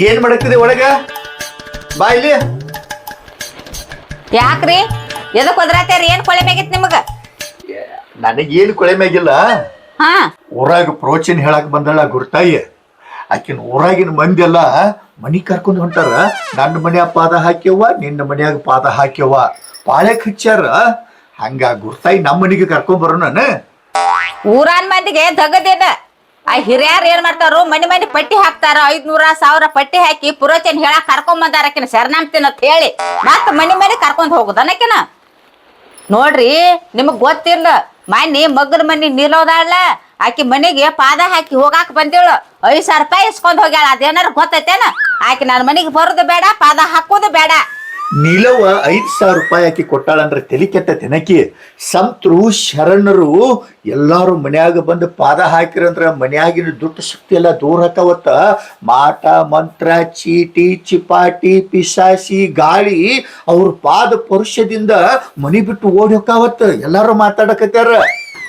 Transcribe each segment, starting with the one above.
ಏನ್ ಮಾಡಕ್ತಿದೆ ಒಳಗ ಬಾ ಇಲ್ಲಿ. ಯಾಕ್ರಿ ಎದಕ್ ಒದ್ರಾತೇರಿ? ಏನ್ ಕೊಳೆ ಮ್ಯಾಗಿತ್ ನಿಮಗ? ನನಗೇನು ಕೊಳೆ ಮ್ಯಾಗಿಲ್ಲ. ಹಾ ಊರಾಗ ಪ್ರೋಚಿನ್ ಹೇಳಕ್ ಬಂದಳ ಗುರ್ತಾಯಿ. ಆಕಿನ ಊರಾಗಿನ ಮಂದಿ ಎಲ್ಲ ಮನಿ ಕರ್ಕೊಂಡ್ ಹೊಂಟಾರ. ನನ್ನ ಮನ್ಯಾಗ ಪಾದ ಹಾಕ್ಯವ, ನಿನ್ನ ಮನ್ಯಾಗ ಪಾದ ಹಾಕ್ಯವ, ಪಾಳ್ಯಕ್ ಹಚ್ಚಾರ. ಹಂಗ ಗುರ್ತಾಯಿ ನಮ್ಮ ಮನಿಗೆ ಕರ್ಕೊಂಡ್ ಬರೋಣ. ಊರಾನ್ ಮಂದಿಗೆ ದಗದೇನ. ಆ ಹಿರಿಯರ್ ಏನ್ ಮಾಡ್ತಾರು, ಮನಿ ಮನಿ ಪಟ್ಟಿ ಹಾಕ್ತಾರ. 500,000 ಪಟ್ಟಿ ಹಾಕಿ ಪುರೋಚನ್ ಹೇಳಕ್ ಕರ್ಕೊಂಡ್ ಬಂದಾರ ಆಕಿನ ಶರಣಾಮ್ತಿನ ಅಂತ ಹೇಳಿ ಮತ್ತ ಮನಿ ಮನಿ ಕರ್ಕೊಂಡ್ ಹೋಗುದನಕಿನ. ನೋಡ್ರಿ ನಿಮಗ್ ಗೊತ್ತಿಲ್ಲ, ಮನಿ ಮಗನ ಮನಿ ನಿಲ್ಲೋದಾಳ. ಆಕಿ ಮನಿಗೆ ಪಾದ ಹಾಕಿ ಹೋಗಾಕ ಬಂದೇಳು. 5,000 ರೂಪಾಯಿ ಇಸ್ಕೊಂಡ್ ಹೋಗ್ಯಾಳ. ಅದೇನಾರ ಗೊತ್ತೈತೇನ? ಆಕಿ ನನ್ನ ಮನಿಗೆ ಬರೋದು ಬೇಡ, ಪಾದ ಹಾಕೋದು ಬೇಡ. ನೀಲವ್ವ 5,000 ರೂಪಾಯಿ ಆಕಿ ಕೊಟ್ಟಾಳಂದ್ರೆ ತಲಿ ಕೆಟ್ಟ ತಿನಕಿ. ಸಂತರು ಶರಣರು ಎಲ್ಲಾರು ಮನ್ಯಾಗ ಬಂದು ಪಾದ ಹಾಕಿರಂದ್ರ ಮನ್ಯಾಗಿನ ದುಡ್ಡು ಶಕ್ತಿ ಎಲ್ಲ ದೂರ ಹಾಕವತ್ತ. ಮಾಟ ಮಂತ್ರ ಚೀಟಿ ಚಿಪಾಟಿ ಪಿಸಾಸಿ ಗಾಳಿ ಅವ್ರ ಪಾದ ಪರುಷದಿಂದ ಮನಿ ಬಿಟ್ಟು ಓಡಿ ಹೋಗಾವತ್ತ. ಎಲ್ಲಾರು ಮಾತಾಡಕತ್ಯಾರ.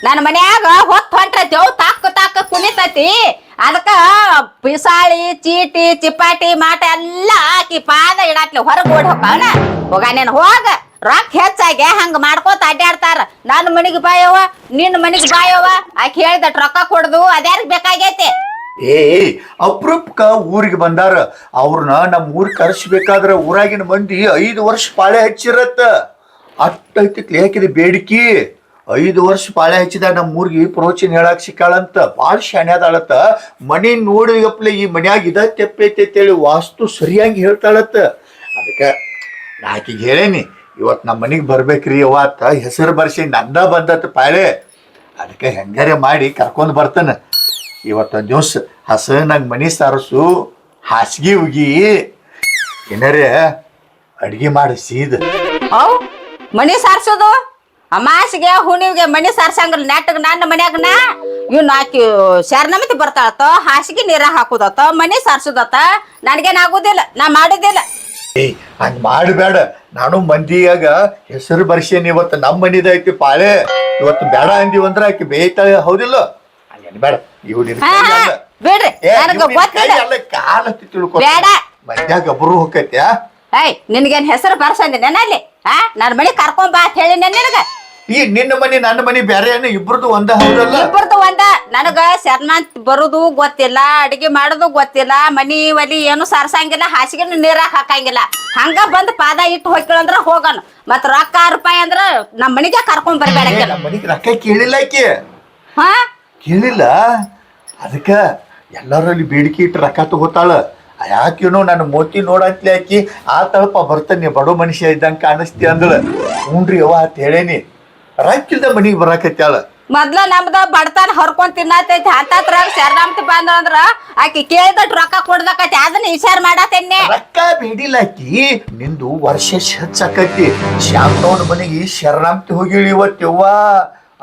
ನನ್ನ ಮನ್ಯಾಗ ಹೊತ್ತು ಹೊಂಟೈತಿ, ತಾಕ ತಾಕ ಕುಣಿತೈತಿ. ಅದಕ್ಕ ಪಿಸಾಳಿ ಚೀಟಿ ಚಿಪಾಟಿ ಮಾಟ ಎಲ್ಲ ಆಕಿ ಪಾದ ಇಡಾಕ್ಲಿ ಹೊರಗೆ ಓಡಿ ಹೋಗವನ. ಹೋಗ ನೀನ್ ಹೋಗ, ರೊಕ್ಕ ಹೆಚ್ಚಾಗಿ ಹಂಗ ಮಾಡ್ಕೋತ ಅಡ್ಡಾಡ್ತಾರ. ನನ್ನ ಮನಿಗೆ ಬಾಯವ್ವ, ನಿನ್ನ ಮನಿಗೆ ಬಾಯವ್ವ. ಆಕಿ ಹೇಳಿದಟ್ ರೊಕ್ಕ ಕೊಡ್ದು ಅದ್ಯಾರಿಗೆ ಬೇಕಾಗೈತಿ? ಏ ಅಪರೂಪಕ್ಕ ಊರಿಗೆ ಬಂದಾರ. ಅವ್ರನ್ನ ನಮ್ಮ ಊರಿಗೆ ಕರೆಸ್ಬೇಕಾದ್ರ ಊರಾಗಿನ ಮಂದಿ 5 ವರ್ಷ ಪಾಳೆ ಹಚ್ಚಿರತ್ತ. ಅಟ್ಟೈತಿ ಹಾಕಿದ ಬೇಡಿಕೆ. 5 ವರ್ಷ ಪಾಳೆ ಹಚ್ಚಿದ ನಮ್ಮ ಊರಿಗೆ ಪ್ರೋಚಿನ್ ಹೇಳಕ್ ಸಿಕ್ಕಾಳಂತ. ಭಾಳ ಶಾಣ್ಯಾದಾಳತ್ತ. ಮನಿ ನೋಡಿಗಪ್ಲೆ ಈ ಮನ್ಯಾಗ ಇದ ತೆಪ್ಪೈತಿ ಅಂತೇಳಿ ವಾಸ್ತು ಸರಿಯಾಗಿ ಹೇಳ್ತಾಳತ್ತ. ಅದಕ್ಕೆ ಆಕಿಗೆ ಹೇಳೇನಿ, ಇವತ್ತು ನಮ್ಮ ಮನಿಗೆ ಬರ್ಬೇಕ್ರಿ ಅವತ್ತ ಹೆಸರು ಬರ್ಸಿ ನಂದ ಬಂದತ್ ಪಾಳೆ. ಅದಕ್ಕೆ ಹೆಂಗಾರೆ ಮಾಡಿ ಕರ್ಕೊಂಡು ಬರ್ತಾನ. ಇವತ್ತೊಂದು ದಿವ್ಸ ಹಸನಾಗ ಮನಿ ಸಾರಸು, ಹಾಸಿಗೆ ಉಗಿ, ಏನಾರೇ ಅಡ್ಗೆ ಮಾಡಿಸಿದ. ಅವ್ ಮನಿ ಸಾರ್ಸೋದು ಅಮಾಸಿಗೆ ಹುಣಿವಿಗೆ ಮನಿ ಸಾರ್ಸಂಗಿಲ್ಲ. ನೆಟ್ಟಗ್ ನನ್ನ ಮನ್ಯಾಗನ ಇವ್ನ ಆಕಿ ಶರಣಮತಿ ಬರ್ತಾಳತ್ತ, ಹಾಸಿಗೆ ನೀರ ಹಾಕುದತ್ತ, ಮನಿ ಸಾರ್ಸುದತ್ತ. ನನಗೇನ್ ಆಗುದಿಲ್ಲ, ನಾ ಮಾಡುದಿಲ್ಲ. ಏಯ್ ಹಂಗ ಮಾಡಬೇಡ. ನಾನು ಮಂದಿಯಾಗ ಹೆಸರು ಬರ್ಸೇನಿ. ಇವತ್ತು ನಮ್ಮ ಮನಿದ ಐತಿ ಪಾಳೆ. ಇವತ್ತು ಬೇಡ ಅಂದಿವಂದ್ರ ಆಕಿ ಬೇಯ್ತಾಳೆ, ಹೌದಿಲ್ಲ? ಹಂಗೇನ್ ಬೇಡ. ಇವ್ ಬಿಡ್ರಿ, ನನಗ ಗೊತ್ತಿಲ್ಲ. ಕಾಲ ತಿಳ್ಕೊ. ಬೇಡ, ಮಂದ್ಯಾಗ ಗಬ್ರು ಹೋಗೈತ್ಯಾ? ಏಯ್ ನಿನ್ಗೇನ್ ಹೆಸರು ಬರ್ಸಂದಿ ನೆನಲ್ಲಿ? ನನ್ನ ಮನಿ ಕರ್ಕೊಂಡ್ ಬಾ ಅಂತ ಹೇಳಿ ನಿನಗ. ಈ ನಿನ್ನ ಮನಿ ನನ್ನ ಮನಿ ಬ್ಯಾರೆ ಏನು? ಇಬ್ರದು ಒಂದ, ಹೌದಲ್ಲ? ಇಬ್ಬರದು ಒಂದ. ನನಗ ಶರಣಾಂತ್ ಬರುದು ಗೊತ್ತಿಲ್ಲ, ಅಡಿಗೆ ಮಾಡೋದು ಗೊತ್ತಿಲ್ಲ, ಮನಿ ಒಲಿ ಏನು ಸಾರ್ಸಂಗಿಲ್ಲ, ಹಾಸಿಗೆ ನೀರಾಕ ಹಾಕಂಗಿಲ್ಲ. ಹಂಗ ಬಂದ್ ಪಾದ ಇಟ್ಟು ಹೋಗ್ಕೇಳಂದ್ರ ಹೋಗೋಣ. ಮತ್ ರೊಕ್ಕ ರೂಪಾಯಿ ಅಂದ್ರ ನಮ್ಮ ಮನಿಗೆ ಕರ್ಕೊಂಡ್ ಬರ್ಬೇಡ. ನಮ್ಮ ಮನಿಗೆ ರೊಕ್ಕ ಕೇಳಿಲ್ಲ ಆಕಿ. ಹಾ ಕೇಳಿಲ್ಲ. ಅದಕ್ಕ ಎಲ್ಲರಲ್ಲಿ ಬೇಡಿಕೆ ಇಟ್ಟು ರೊಕ್ಕ ತಗೋತಾಳ. ಯಾಕೇನೋ ನನ್ನ ಮೋತಿ ನೋಡಂತ್ಲಿ ಆಕಿ. ಆ ತಳಪ ಬರ್ತಾನೆ, ಬಡೋ ಮನುಷ್ಯ ಇದ್ದಂಗ ಕಾಣಿಸ್ತಿ ಅಂದಳ. ಹ್ಞೂನ್ರಿ ಅವ್ವ ಅಂತ ಹೇಳೇನಿ. ರೊಕ್ಕಿಲ್ದ ಮನಿಗೆ ಬರಾಕತ್ಯಾಳ. ಮೊದ್ಲ ನಮ್ದ ಬಡತನ ಹರ್ಕೊಂಡ್ ತಿನ್ನತೈತಿ. ಹತ್ತತ್ರಾಗ ಶರಣಾಮತಿ ಬಂದ್ರ ಆಕಿ ಕೇಳಿದಟ್ ರೊಕ್ಕ ಕೊಡ್ದಕತಿ. ಅದನ್ನ ವಿಚಾರ ಮಾಡತೇನೆ. ರೊಕ್ಕ ಬೇಡಿಲ್ಲ ಆಕಿ. ನಿಂದು ವರ್ಷ ಹೆಚ್ಚಾಕತಿ. ಶಾಂತವನ ಮನೆಗೆ ಶರಣಾಮತಿ ಹೋಗಿಳಿ ಇವತ್ತವ್ವ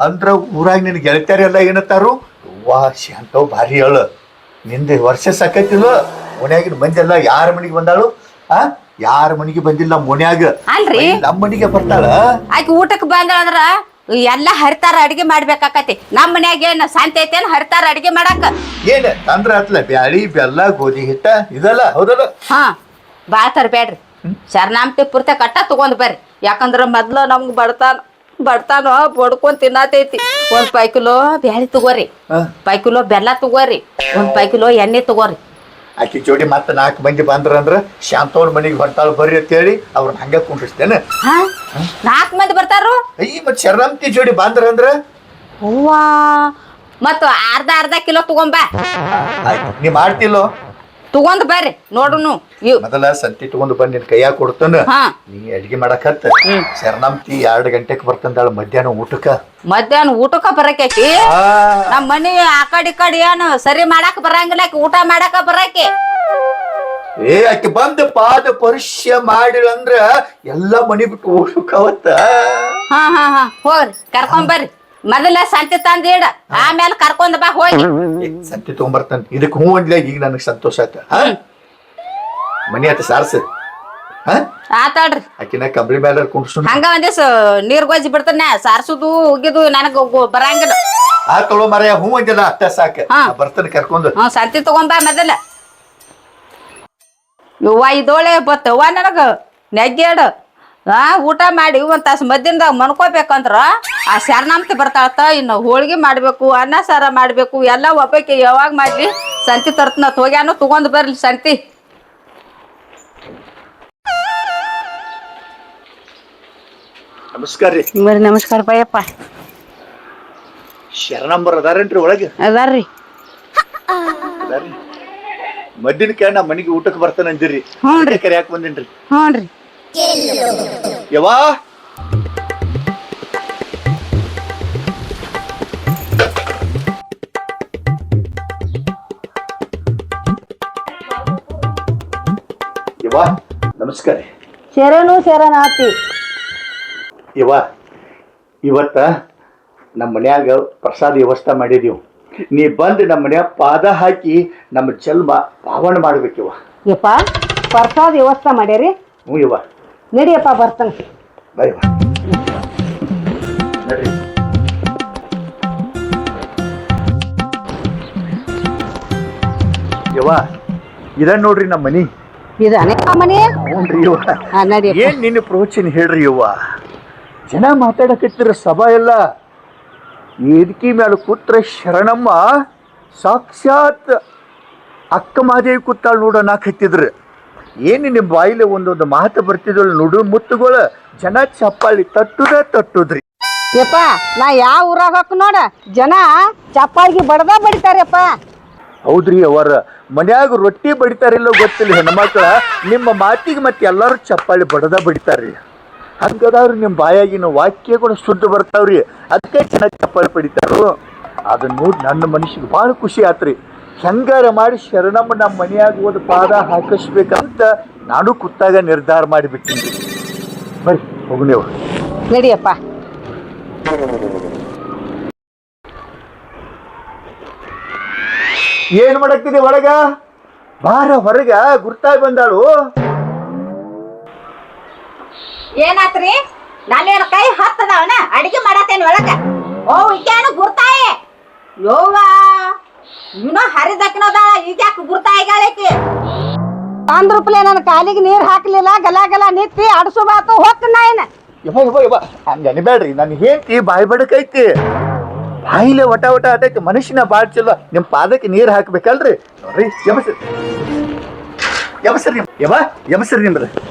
ಅಂದ್ರ ಊರಾಗ ನಿನ್ ಗೆಳತ್ಯಾರೆಲ್ಲ ಏನತ್ತಾರು, ಅವ್ವ ಶಾಂತವ್ ಭಾರಿ ಹೇಳ. ನಿಂದ ವರ್ಷ ಸಾಕೈತಿಲ್ಲ. ಮನ್ಯಾಗಿನ ಮಂದಿ ಎಲ್ಲ ಯಾರ ಮನಿಗೆ ಬಂದಾಳು? ಯಾರ ಮನಿಗೆ ಬಂದಿಲ್ಲ ಮನ್ಯಾಗ. ಅಲ್ರಿ ನಮ್ಮ ಮನಿಗೆ ಬರ್ತಾಳ. ಆಕಿ ಊಟಕ್ ಬಂದ್ರ ಎಲ್ಲಾ ಹರಿತಾರ ಅಡಿಗೆ ಮಾಡ್ಬೇಕಾಕತಿ. ನಮ್ ಮನ್ಯಾಗ ಏನ್ ಶಾಂತಿ ಐತೇನ್ ಹರಿತಾರ ಅಡಿಗೆ ಮಾಡಾಕ? ಏನ್ ತಂದ್ರ ಆತ್ಲ ಬ್ಯಾಳಿ ಬೆಲ್ಲ ಗೋಧಿ ಹಿಟ್ಟ ಇದಲ್ಲ, ಹೌದಲ್ಲ? ಹಾ ಬಾಳ ತರಬೇಡ್ರಿ. ಶರಣಾಮತಿ ಪೂರ್ತಿ ಕಟ್ಟ ತಗೊಂಡ್ ಬರ್ರಿ. ಯಾಕಂದ್ರ ಮೊದ್ಲು ನಮ್ಗ್ ಬಡ್ತಾನ ಬಡ್ಕೊಂಡ್ ತಿನ್ನತೈತಿ. 1 ಪಾಯಿ ಕಿಲೋ ಬ್ಯಾಳಿ ತಗೋರಿ, 1 ಪಾಯಿ ಕಿಲೋ ಬೆಲ್ಲ ತಗೋರಿ, 1 ಪಾಯಿ ಕಿಲೋ ಎಣ್ಣೆ ತಗೋರಿ. ಆಕಿ ಜೋಡಿ ಮತ್ತೆ 4 ಮಂದಿ ಬಂದ್ರಂದ್ರ ಶಾಂತವ್ರ ಮನಿಗೆ ಬರ್ತಾಳ ಬರ್ರಿ ಅಂತ ಹೇಳಿ ಅವ್ರನ್ನ ಹಂಗ ಕುಂಡ್ರಿಸ್ತೇನೆ. 4 ಮಂದಿ ಬರ್ತಾರು. ಮತ್ ಶರಣಾಮತಿ ಜೋಡಿ ಬಂದ್ರಂದ್ರ ಹೂವಾ ಮತ್ತ ಅರ್ಧ ಕಿಲೋ ತಗೊಂಬ. ನೀ ಮಾಡ್ತಿಲ್ಲೋ? ತಗೊಂಡ್ ಬರ್ರಿ ನೋಡುನು. ಮೊದಲ ಸಂತಿ ತಗೊಂಡು ಬಂದ್ ನಿನ್ ಕೈಯಾಗ ಕೊಡ್ತಾನ. ನೀ ಅಡ್ಗೆ ಮಾಡಕತ್ತ. ಶರಣಾಮತಿ 2 ಗಂಟೆಗೆ ಬರ್ತಂದಾಳ ಮಧ್ಯಾಹ್ನ ಊಟಕ್ಕ. ಮಧ್ಯಾಹ್ನ ಊಟಕ್ಕ ಬರಕಿ. ನಮ್ ಮನಿ ಆ ಕಡೆ ಏನು ಸರಿ ಮಾಡಾಕ ಬರಂಗಿಲ್ಲ. ಊಟ ಮಾಡಾಕ ಬರಾಕಿ. ಆಕಿ ಬಂದ ಪಾದ ಪರಿಶ್ಯ ಮಾಡಿಳಂದ್ರ ಎಲ್ಲಾ ಮನಿ ಬಿಟ್ಟು ಹೋಗವತ್ತ. ಹಾ ಹೋಗ್ರಿ ಕರ್ಕೊಂಡ್ ಬರ್ರಿ. ಮೊದಲ ಸಂತಿ ತಂದ ಇಡ, ಆಮೇಲೆ ಕರ್ಕೊಂಡ್ ಬಾ ಹೋಗಿ. ಸಂತಿ ತಗೊಂಡ್ಬರ್ತಾನ. ಇದಕ್ ಹೂ ಅಂದ್ಲ. ಈಗ ನನಗ್ ಸಂತೋಷ ಆಯ್ತ. ಮನಿ ಆತ ಸಾರ್ಸ. ಆತಾಡ್ರಿ. ಆಕಿನ ಕಂಬಳಿ ಮೇಲೆ ಕುಂಡ್ಸು. ಹಂಗ ಒಂದಿವ್ಸ ನೀರ್ ಗೊಜ್ಜಿ ಬಿಡ್ತಾನ. ಸಾರ್ಸುದು ಉಗಿದು ನನಗ ಬರಂಗಿಲ್ಲ. ತೊಳೋ ಮರ ಹೂ ಅಂದಿಲ್ಲ ಅಷ್ಟ ಸಾಕ. ಬರ್ತಾನೆ ಕರ್ಕೊಂಡು. ಸಂತಿ ತಗೊಂಬಾ ಮೊದಲ. ಯವ್ವ ಇದೋಳೆ ಬತ್ತವ್ವ ನನಗ ನೆಗ್ಗೇಡು ಊಟ ಮಾಡಿ ಒಂದ್ ತಾಸು ಮಧ್ಯಾಹ್ನದಾಗ ಮನ್ಕೋಬೇಕಂದ್ರ ಆ ಶರಣಾಮತಿ ಬರ್ತಾಳತ್ತ ಇನ್ನು ಹೋಳ್ಗಿ ಮಾಡ್ಬೇಕು ಅನ್ನ ಸಾರ ಮಾಡ್ಬೇಕು ಎಲ್ಲ ಒಬ್ಬಕ್ಕೆ ಯಾವಾಗ ಮಾಡ್ಲಿ ಸಂತಿ ತರ್ತನ ಹೋಗ್ಯಾನು ತಗೊಂಡ್ ಬರ್ಲಿ ಸಂತಿ. ನಮಸ್ಕಾರ ರೀ. ಬರ್ರಿ ನಮಸ್ಕಾರ ಪಯ್ಯಪ್ಪ. ಶರಣಂಬರ್ ಅದಾರೇನ್ರಿ ಒಳಗೆ? ಅದಾರ್ರಿ. ಮದ್ದಿನಕ್ಕೆ ನಾ ಮನಿಗೆ ಊಟಕ್ಕೆ ಬರ್ತಾನೆ ಅಂದಿರಿ. ಹ್ಞೂನ್ರಿ. ಕರ್ಯಾಕ್ ಬಂದೇನ್ರಿ. ಹ್ಞೂನ್ರಿ. ಯವ್ವಾ ಯವ್ವಾ ನಮಸ್ಕಾರ. ಶರಣಾತಿ. ಯವ್ವ ಇವತ್ತ ನಮ್ಮ ಮನ್ಯಾಗ ಪ್ರಸಾದ ವ್ಯವಸ್ಥೆ ಮಾಡಿದೀವಿ. ನೀ ಬಂದು ನಮ್ಮ ಮನ್ಯಾಗ ಪಾದ ಹಾಕಿ ನಮ್ಮ ಜನ್ಮ ಪಾವನ ಮಾಡ್ಬೇಕಿವ. ಯಪ್ಪ ಪ್ರಸಾದ ವ್ಯವಸ್ಥೆ ಮಾಡ್ಯಾರಿ? ಹ್ಞೂ ಯವ್ವ. ನಡಿಯಪ್ಪ ಬರ್ತಾನೆ. ಬೈವ ನಡ್ರಿ. ಯವ್ವ ಇದ ನೋಡ್ರಿ ನಮ್ಮ ಮನಿ. ಇದಾನೆ ಮನೆ? ಹ್ಞೂನ್ರಿ ಯವ್ವ. ನಡಿಯಪ್ಪ. ಏನ್ ನಿನ್ನ ಪ್ರವಚನ ಹೇಳ್ರಿ ಯವ್ವ. ಜನ ಮಾತಾಡಕತ್ತಿರ ಸಭಾ ಎಲ್ಲ ವೇದಿಕೆ ಮೇಲೆ ಕೂತ್ರ ಶರಣಮ್ಮ ಸಾಕ್ಷಾತ್ ಅಕ್ಕ ಮಹಾದೇವಿ ಕೂತಾಳ ನೋಡೋಣಾಕತ್ತಿದ್ರು. ಏನು ನಿಮ್ಮ ಬಾಯಿಲೆ ಒಂದೊಂದು ಮಾತು ಬರ್ತಿದ್ವಲ್ಲ ನುಡು ಮುತ್ತುಗಳು ಜನ ಚಪ್ಪಾಳಿ ತಟ್ಟುದ್ರಿ. ಯಪ್ಪ ನಾ ಯಾವ ಊರಾಗ ಹೋಗ್ ನೋಡ ಜನ ಚಪ್ಪಾಳಿಗೆ ಬಡಿತಾರಪ್ಪ. ಹೌದ್ರಿ ಅವರ ಮನ್ಯಾಗ ರೊಟ್ಟಿ ಬಡಿತಾರಿಲ್ಲ ಗೊತ್ತಿಲ್ಲ ಹೆಣ್ಮಕ್ಳ ನಿಮ್ಮ ಮಾತಿಗೆ ಮತ್ತೆ ಎಲ್ಲರೂ ಚಪ್ಪಾಳಿ ಬಡಿತಾರ್ರಿ. ಹಂಗದಾವ್ರಿ ನಿಮ್ಮ ಬಾಯಾಗಿನ ವಾಕ್ಯ ಕೂಡ ಶುದ್ಧ ಬರ್ತಾವ್ರಿ. ಅದಕ್ಕೆ ಚೆನ್ನಾಗಿ ಚಪ್ಪಾಳಿ ಬಡಿತಾರು. ಅದನ್ನ ನೋಡಿ ನನ್ನ ಮನುಷ್ಯಗೆ ಭಾಳ ಖುಷಿ ಆತ್ರಿ. ಹೆಂಗಾರ ಮಾಡಿ ಶರಣಮ್ಮ ನಮ್ಮ ಮನೆಯಾಗ ಒಂದು ಪಾದ ಹಾಕಿಸ್ಬೇಕಂತ ನಾನು ಕೂತಾಗ ನಿರ್ಧಾರ ಮಾಡಿಬಿಟ್ಟಿನಿ. ಬರ್ರಿ ಹೋಗು ನೀವು. ನಡಿಯಪ್ಪ. ಏನ್ ಮಾಡಕ್ತಿದೆ ಒಳಗ? ಬಾರ ಹೊರಗ ಗುರ್ತಾಗಿ ಬಂದಾಳು. ಏನಾತ್ರಿ? ನಾನೇನು ಕೈ ಹತ್ತದವನ ಅಡಿಗೆ ಮಾಡತ್ತೇನೆ ಒಳಗ. ಓ ಈಗೇನು ಗುರ್ತಾಯಿ ಯೋವ ಇನ್ನೂ ಹರಿದಕ್ನದಾಳ ಈಗ್ಯಾಕ ಗುರ್ತಾಯಿಗಾಳಕಿ? ರೂಪಾಯಿ ನನ್ನ ಕಾಲಿಗೆ ನೀರ್ ಹಾಕ್ಲಿಲ್ಲ ಗಲ ನಿತ್ತಿ ಅಡಸು ಬಾತು ಹೋಗ್ತಾನ ಏನ? ಯವ್ವ ಹಂಗ ಅನ್ಬೇಡ್ರಿ. ನನ್ ಹೇಳ್ತಿ ಬಾಯಿ ಬಡಕೈತಿ, ಬಾಯಿಲೆ ಒಟ ಆತೈತಿ. ಮನುಷ್ಯನ ಬಾಳ್ ಚಲೋ. ನಿಮ್ ಪಾದಕ್ಕೆ ನೀರ್ ಹಾಕ್ಬೇಕಲ್ರಿ. ನೋಡ್ರಿ ಯಮಸರಿ ಯಮಸರಿ ನಿಮ್ರ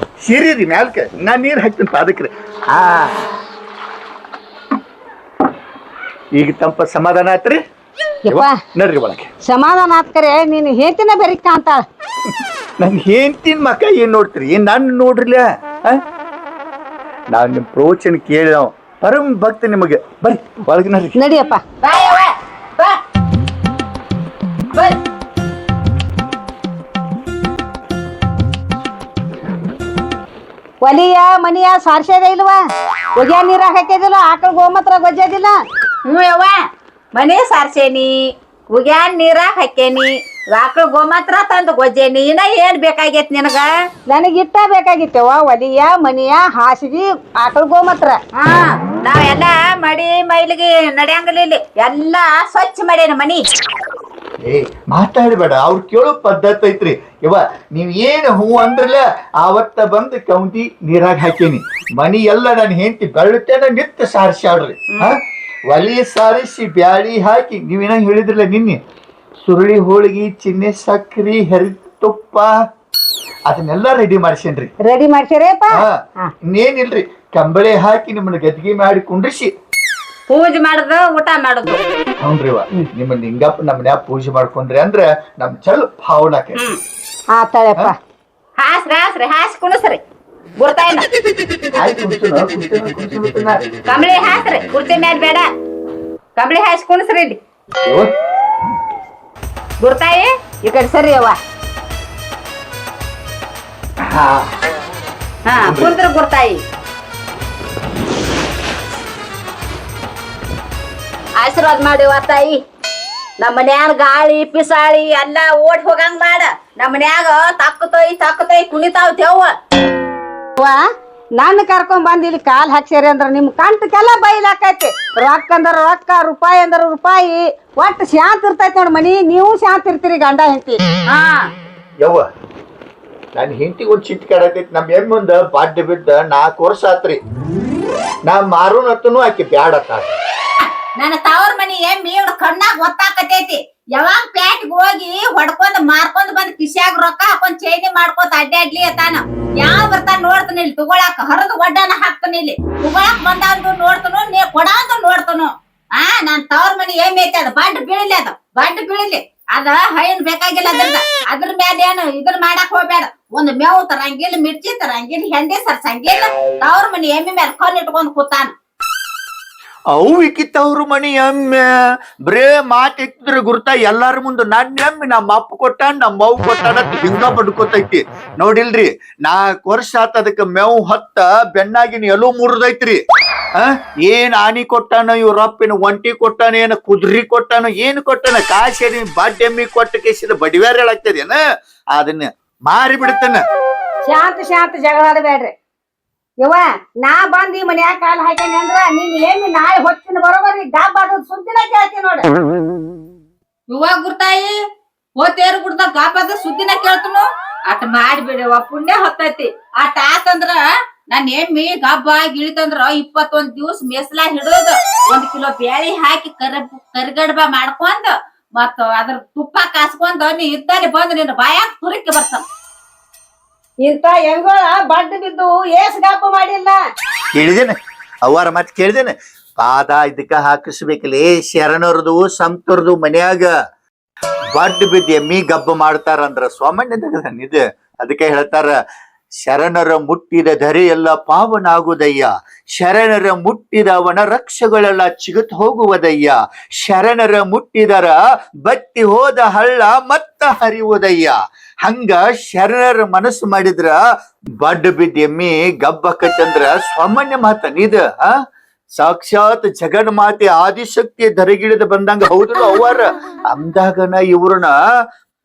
ಸೀರಿ ಮ್ಯಾಲ್ಕ ನಾ ನೀರ್ ಹಾಕ್ತೀನಿ ಪಾದಕ್ರಿ. ಈಗ ತಂಪ ಸಮಾಧಾನ ಆತ್ರಿ. ಯಪ್ಪ ನಡ್ರಿ ಒಳಗೆ. ಸಮಾಧಾನ ಆತ್ಕರೆ ನೀನು ಹೇಳ್ತಿನ ಬೆರಿಕ ಅಂತಾಳ. ನನ್ ಹೇಳ್ತೀನಿ ಮಕ್ಕ ಏನ್ ನೋಡ್ತೀರಿ? ಏನ್ ನಾನು ನೋಡ್ರಿಲ್ಲ. ನಾವ್ ನಿಮ್ ಪ್ರವಚನ ಕೇಳಿ ನಾವು ಪರಮ ಭಕ್ತ ನಿಮಗೆ. ಬರ್ರಿ ಒಳಗೆ ನಡ್ರಿ. ನಡಿಯಪ್ಪ. ಒಲಿಯ ಮನಿಯ ಸಾರ್ಸೇದ ಇಲ್ವಾ? ಒಗ್ಯ ನೀರಾಗ ಹಾಕಿದಿಲ್ಲ, ಆಕಳ ಗೋಮತ್ರ ಗೊಜ್ಜದಿಲ್ಲ. ಹ್ಞೂ ಯವ್ವ ಮನೆ ಸಾರ್ಸೇನಿ, ಉಗ್ಯಾನ್ ನೀರಾಗ ಹಾಕೇನಿ, ಆಕಳ ಗೋಮಾತ್ರ ತಂದು ಗೊಜ್ಜೇನಿ. ಇನ್ನ ಏನ್ ಬೇಕಾಗೈತಿ ನಿನಗ? ನನಗೆ ಇಟ್ಟ ಬೇಕಾಗಿತ್ತವ ಒಲಿಯ ಮನಿಯ ಹಾಸಿಗೆ ಆಕಳ ಗೋಮತ್ರ. ನಾವೆಲ್ಲ ಮಡಿ ಮೈಲಿಗೆ ನಡೆಯಂಗಿಲ್ಲ, ಎಲ್ಲ ಸ್ವಚ್ಛ ಮಾಡೇನ ಮನಿ. ಏ ಮಾತಾಡಬೇಡ, ಅವ್ರು ಕೇಳೋ ಪದ್ಧತಿ ಐತ್ರಿ. ಯವ್ವ ನೀವ್ ಏನ್ ಹೂ ಅಂದ್ರಲ್ಲ ಆವತ್ತ ಬಂದು ಕೌಂಟಿ ನೀರಾಗ ಹಾಕೇನಿ. ಮನಿ ಎಲ್ಲ ನಾನು ಹೆಂಡತಿ ಬೆಳ್ಳತೇನ ನಿತ್ಯ ಸಾರಿಸಾಡ್ರಿ. ಒಲಿ ಸಾರಿಸಿ ಬ್ಯಾಳಿ ಹಾಕಿ ನೀವೇನ ಹೇಳಿದ್ರಲ್ಲ ನಿನ್ನೆ ಸುರುಳಿ ಹೋಳಿಗೆ, ಚಿನ್ನೆ ಸಕ್ರಿ, ಹೆರಿ ತುಪ್ಪ ಅದನ್ನೆಲ್ಲ ರೆಡಿ ಮಾಡ್ಸೇನ್ರಿ. ರೆಡಿ ಮಾಡ್ಸಿರಪ್ಪ? ಇನ್ನೇನಿಲ್ರಿ, ಕಂಬಳಿ ಹಾಕಿ ನಿಮ್ಮನ್ನ ಗದ್ದಿಗೆ ಮಾಡಿ ಕುಂಡ್ರಿಸಿ ಪೂಜೆ ಮಾಡುದು ಊಟ ಮಾಡುದು. ಹೌನ್ರಿವ ನಿಮ್ಮ ನಿಂಗಪ್ಪ ನಮ್ಮ ಮನ್ಯಾಗ ಪೂಜೆ ಮಾಡ್ಕೊಂಡ್ರಿ ಅಂದ್ರ ನಮ್ ಚಲ್ ಭಾವನಾಕ ಆತಾಳಪ್ಪ. ಹಾಸ್ರಿ ಹಾಸಿ ಕುಣಸ್ರಿ ಗುರ್ತಾಯಿನ. ಕಂಬಳಿ ಹಾಸ್ರಿ, ಕುರ್ಚಿ ಮ್ಯಾಲ ಬೇಡ, ಕಂಬಳಿ ಹಾಸಿ ಕುಣಸ್ರಿ. ಇಲ್ಲಿ ಗುರ್ತಾಯಿ ಈ ಕಡೆ ಸರಿ ಅವ್ವ. ಕುಂದ್ರ ಗುರ್ತಾಯಿ. ಆಶೀರ್ವಾದ ಮಾಡಿ ತಾಯಿ. ನಮ್ಮ ಮನ್ಯಾಗ ಗಾಳಿ ಪಿಸಾಳಿ ಎಲ್ಲ ಓಡ್ ಹೋಗಂಗ್ ಮಾಡ. ನಮ್ಮ ಮನ್ಯಾಗ ತಕ್ಕತೊಯ್ ಕುಣಿತಾವ್ ದೇವ್ವ. ನನ್ನ ಕರ್ಕೊಂಡ್ ಬಂದ್ ಇಲ್ಲಿ ಕಾಲ್ ಹಾಕ್ಸ್ಯಾರಿ ಅಂದ್ರ ನಿಮ್ ಕಂಟಕ್ಕೆಲ್ಲ ಬೈಲಾಕೈತಿ. ರೊಕ್ಕ ಅಂದ್ರ ರೊಕ್ಕ, ರೂಪಾಯಿ ಅಂದ್ರ ರೂಪಾಯಿ, ಒಟ್ಟು ಶಾಂತ ಇರ್ತೈತಿ ನೋಡ್ ಮನಿ. ನೀವು ಶಾಂತ ಇರ್ತೀರಿ ಗಂಡ ಹೆಂಡತಿ. ಯವ್ವ ನನ್ನ ಹೆಂಡತಿಗೆ ಒಂದು ಚಿಂತೆ ಕಾಡತೈತಿ. ನಮ್ಮ ಎಮ್ಮೆ ಮುಂದೆ ಬಾಡ್ಡೆ ಬಿದ್ದ 4 ವರ್ಷ ಆತ್ರಿ. ನಾ ಮಾರೋನತ್ತನು ಆಕಿ ಬ್ಯಾಡತ್ತ. ನನ್ನ ತವ್ರ ಮನಿ ಎಮ್ಮಿ ಇವ್ರ ಕಣ್ಣಾಗ ಗೊತ್ತಾಕತೈತಿ. ಯಾವಾಗ ಪ್ಯಾಟ್ಗೆ ಹೋಗಿ ಹೊಡ್ಕೊಂಡ್ ಮಾರ್ಕೊಂಡ್ ಬಂದ್ ಕಿಶ್ಯಾಗ ರೊಕ್ಕ ಹಾಕೊಂಡ್ ಚೈನಿ ಮಾಡ್ಕೊಂಡ್ ಅಡ್ಡಾಡ್ಲಿ ಅತಾನ. ಯಾವ ಬರ್ತಾನ ನೋಡ್ತಾನ ಇಲ್ಲಿ ತಗೊಳಾಕ, ಹರಿದು ಒಡ್ಡನ ಹಾಕ್ತಾನ ಇಲ್ಲಿ ತಗೊಳಾಕ್ ಬಂದವ್ರು ನೋಡ್ತಾನು, ನೀ ಕೊಡಂತ ನೋಡ್ತಾನು. ನಾನ್ ತವ್ರ ಮನಿ ಎಮ್ಮಿ ಐತಿ, ಅದ ಬಂಡ್ ಬೀಳಲಿ, ಬಂಡ್ ಬೀಳಲಿ. ಅದ ಹೈನ್ ಬೇಕಾಗಿಲ್ಲ ಅದ್ರ ಮ್ಯಾಲ ಏನು ಇದ್ರ ಮಾಡಾಕ್ ಹೋಗ್ಬೇಡ. ಒಂದ್ ಮೇವು ತರಂಗಿಲ್ಲ, ಮಿರ್ಚಿ ತರಂಗಿಲ್ಲ, ಹೆಂಡಿ ಸರ್ಸಂಗಿಲ್ಲ. ತವ್ರ ಮನಿ ಎಮ್ಮಿ ಮೇಲೆ ಕಣ್ ಇಟ್ಕೊಂಡ್ ಕೂತಾನ. ಅವು ಇಕ್ಕಿತ್ತವ್ರ ಮನಿ ಎಮ್ಮೆ ಬರೇ ಮಾತು ಎತ್ತಿದ್ರ ಗುರ್ತ ಎಲ್ಲಾರ ಮುಂದೆ ನನ್ನ ಎಮ್ಮೆ ನಮ್ಮ ಅಪ್ಪ ಕೊಟ್ಟಾನ, ನಮ್ಮ ಅವ್ವ ಕೊಟ್ಟಾನ ಹಿಂಗ ಬಡ್ಕೋತೈತಿ. ನೋಡಿಲ್ರಿ 4 ವರ್ಷ ಆತ ಅದಕ್ಕೆ ಮೇವು ಹೊತ್ತ ಬೆನ್ನಾಗಿನ ಎಲ್ಲೂ ಮುರಿದೈತ್ರಿ. ಏನ್ ಆನಿ ಕೊಟ್ಟಾನ ಇವ್ರಪ್ಪನ, ಒಂಟಿ ಕೊಟ್ಟಾನ, ಏನ ಕುದುರಿ ಕೊಟ್ಟಾನ, ಏನ್ ಕೊಟ್ಟಾನ? ಕಾಶಿ ಬಾಡ್ ಎಮ್ಮಿ ಕೊಟ್ಟ ಕೇಸಿದ ಬಡಿವಾರ ಹೇಳಾಗ್ತದೇನ, ಅದನ್ನ ಮಾರಿ ಬಿಡ್ತಾನ. ಶಾಂತ ಜಗಳ ಆಡಬೇಡ್ರಿ. ಯವ್ವ ನಾ ಬಂದ್ ಈ ಮನ್ಯಾಗ ಕಾಲ್ ಹಾಕೇನಿ ಅಂದ್ರ ನೀನ್ ಏನ್ ನಾಳೆ ಹೊತ್ತಿನ ಬರೋಬರಿ ಡಾಬ್ ಆಡೋದ್ ಸುದ್ದಿನ ಕೇಳ್ತೀನಿ ನೋಡ. ಇವಾಗ ಗುರ್ತಾಯಿ ಹೋತೇರು ಗುಡ್ದ ಗಾಪದ ಸುದ್ದಿನ ಕೇಳ್ತನು. ಅಟ್ ಮಾಡಿಬಿಡವ, ಪುಣ್ಯ ಹೊತ್ತೈತಿ. ಅಟ್ ಆತಂದ್ರ ನಾನ್ ಎಮ್ಮಿ ಗಬ್ಬ ಗಿಳಿತಂದ್ರ 21 ದಿವ್ಸ ಮೇಸ್ಲಾ ಹಿಡೋದು, 1 ಕಿಲೋ ಬ್ಯಾಳಿ ಹಾಕಿ ಕರಿಗಡ್ಬ ಮಾಡ್ಕೊಂಡ್ ಮತ್ತ ಅದ್ರ ತುಪ್ಪ ಕಾಸ್ಕೊಂಡ್ ನೀ ಇದ್ದಲ್ಲಿ ಬಂದ್ ನಿನ್ನ ಬಾಯಾಗ ತುರಿಕೆ ಬರ್ತಾನ. ಇಂತ ಹೆಂಗೋಳ ಬಡ್ಡ ಬಿದ್ದು ಏಸ್ ಗಪ್ಪ ಮಾಡಿಲ್ಲ. ಕೇಳಿದೇನೆ ಅವ್ವಾರ ಮತ್ ಕೇಳಿದೇನೆ, ಪಾದ ಇದಕ್ಕ ಹಾಕಿಸ್ಬೇಕಲ್ಲಿ ಶರಣರದು ಸಂತರದು ಮನ್ಯಾಗ ಬಡ್ ಬಿದ್ದ ಎಮ್ಮಿ ಗಬ್ಬ ಮಾಡ್ತಾರಂದ್ರ ಸಾಮಾನ್ಯದಾಗ ಇದು. ಅದಕ್ಕೆ ಹೇಳ್ತಾರ, ಶರಣರ ಮುಟ್ಟಿದ ಧರೆ ಎಲ್ಲ ಪಾವನಾಗುವುದಯ್ಯ, ಶರಣರ ಮುಟ್ಟಿದವನ ರಕ್ಷೆಗಳೆಲ್ಲ ಚಿಗುತ್ ಹೋಗುವುದಯ್ಯ, ಶರಣರ ಮುಟ್ಟಿದರ ಬತ್ತಿ ಹೋದ ಹಳ್ಳ ಮತ್ತ ಹರಿಯುವುದಯ್ಯ. ಹಂಗ ಶರಣರ ಮನಸ್ಸು ಮಾಡಿದ್ರ ಬಡ್ ಬಿದ್ದ ಎಮ್ಮಿ ಗಬ್ಬಕತ್ತಂದ್ರ ಸಾಮಾನ್ಯ ಮಾತನಿದ. ಸಾಕ್ಷಾತ್ ಜಗನ್ಮಾತೆ ಆದಿಶಕ್ತಿ ಧರೆಗಿಳಿದ ಬಂದಂಗ ಹೌದು ಅವ್ವಾರ. ಅಂದಾಗನ ಇವ್ರನ್ನ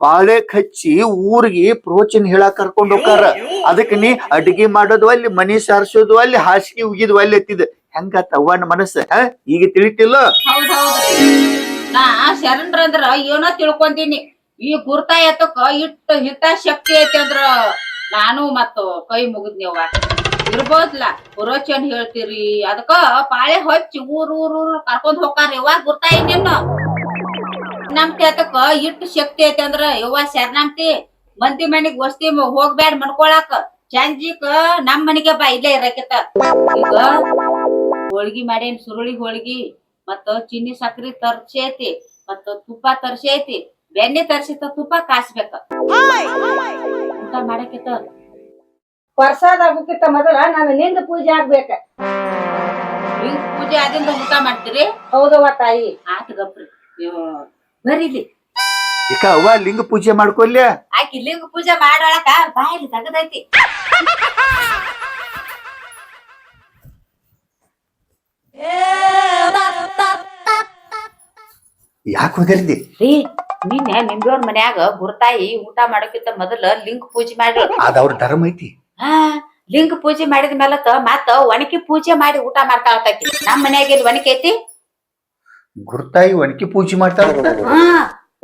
ಪಾಳೆ ಹಚ್ಚಿ ಊರಿಗೆ ಪ್ರೋಚನ್ ಹೇಳಾಕ್ ಕರ್ಕೊಂಡ್ ಹೋಗಾರ. ಅದಕ್ಕೆ ನೀ ಅಡಿಗೆ ಮಾಡೋದು ಅಲ್ಲಿ, ಮನಿ ಸಾರಿಸೋದು ಅಲ್ಲಿ, ಹಾಸಿಗೆ ಉಗಿದು ಅಲ್ಲಿ ಎತ್ತಿದ ಹೆಂಗಾತ ಅವ್ವನ ಮನಸ್ಸ ಈಗ ತಿಳಿತಿಲ್ಲ. ನಾ ಶರಣರಂದ್ರ ಏನೋ ತಿಳ್ಕೊಂತೀನಿ. ಈ ಗುರ್ತಾ ಎತ್ತಕ್ಕ ಇಟ್ಟ ಹಿತ ಶಕ್ತಿ ಐತಿ ಅಂದ್ರ ನಾನು ಮತ್ತ ಕೈ ಮುಗಿದ್ನಿವ್ವ. ಇರ್ಬೋದ್ಲ ಪುರೋಚನ್ ಹೇಳ್ತೀರಿ, ಅದಕ್ಕ ಪಾಳೆ ಹಚ್ಚಿ ಊರ್ ಕರ್ಕೊಂಡ್ ಹೋಗಾರ. ಯವ್ವ ಗುರ್ತಾ ಇನ್ನೇನು ನಮ್ತಿ ಅದಕ್ಕ ಇಟ್ಟು ಶಕ್ತಿ ಐತಿ ಅಂದ್ರ ಯವ್ವ ಶರಣಾಮ್ತಿ. ಮಂದಿ ಮನಿಗ್ ವಸ್ತಿ ಹೋಗ್ಬ್ಯಾಡ ಮನ್ಕೊಳಾಕ, ಸಂಜಿಕ ನಮ್ ಮನಿಗೆ ಬಾ, ಇಲ್ಲೇ ಇರಕಿತ್ತ. ಈಗ ಹೋಳ್ಗಿ ಮಾಡೇನ್, ಸುರುಳಿ ಹೋಳ್ಗಿ ಮತ್ತ ಚಿನ್ನಿ ಸಕ್ರಿ ತರ್ಸಿ ಐತಿ, ಮತ್ತ ತುಪ್ಪ ತರ್ಸಿ ಐತಿ, ಬೆಣ್ಣೆ ತರ್ಸಿತ, ತುಪ್ಪ ಕಾಸ್ಬೇಕ ಊಟ ಮಾಡಕಿತ್ತ. ಪ್ರಸಾದ ಆಗುಕ್ಕಿಂತ ಮೊದಲ ನಾನು ಲಿಂಗ ಪೂಜೆ ಆಗ್ಬೇಕ. ಲಿಂಗ ಪೂಜೆ ಆದಿಂದ ಊಟ ಮಾಡ್ತೀರಿ? ಹೌದವ್ವ ತಾಯಿ. ಆತ ಗಪ್ರಿ ಬರೀಲಿ. ಈಗ ಅವ್ವ ಲಿಂಗ ಪೂಜೆ ಮಾಡ್ಕೊಲ್ಯ. ಆಕಿ ಲಿಂಗ ಪೂಜೆ ಮಾಡೊಳಕ ಬಾಯಲ್ಲಿ ತಗದೈತಿ. ಯಾಕೆ ಹೋಗಲ್ದಿ? ರೀ ನಿನ್ನೆ ನಿಂಬೆಯವ್ರ ಮನ್ಯಾಗ ಗುರ್ತಾಯಿ ಊಟ ಮಾಡೋಕ್ಕಿಂತ ಮೊದಲ ಲಿಂಗ ಪೂಜೆ ಮಾಡ್ರಿ. ಅದವ್ರ ಧರ್ಮ ಐತಿ. ಲಿಂಗ ಪೂಜೆ ಮಾಡಿದ ಮೇಲಕ್ಕ ಮತ್ತ ಒಣಕಿ ಪೂಜೆ ಮಾಡಿ ಊಟ ಮಾಡ್ತಾಳಕಿ. ನಮ್ ಮನ್ಯಾಗ ಇಲ್ಲಿ ಒಣಕಿ ಐತಿ? ಗುರ್ತಾಯಿ ಒಣಕಿ ಪೂಜೆ ಮಾಡ್ತಾಳ.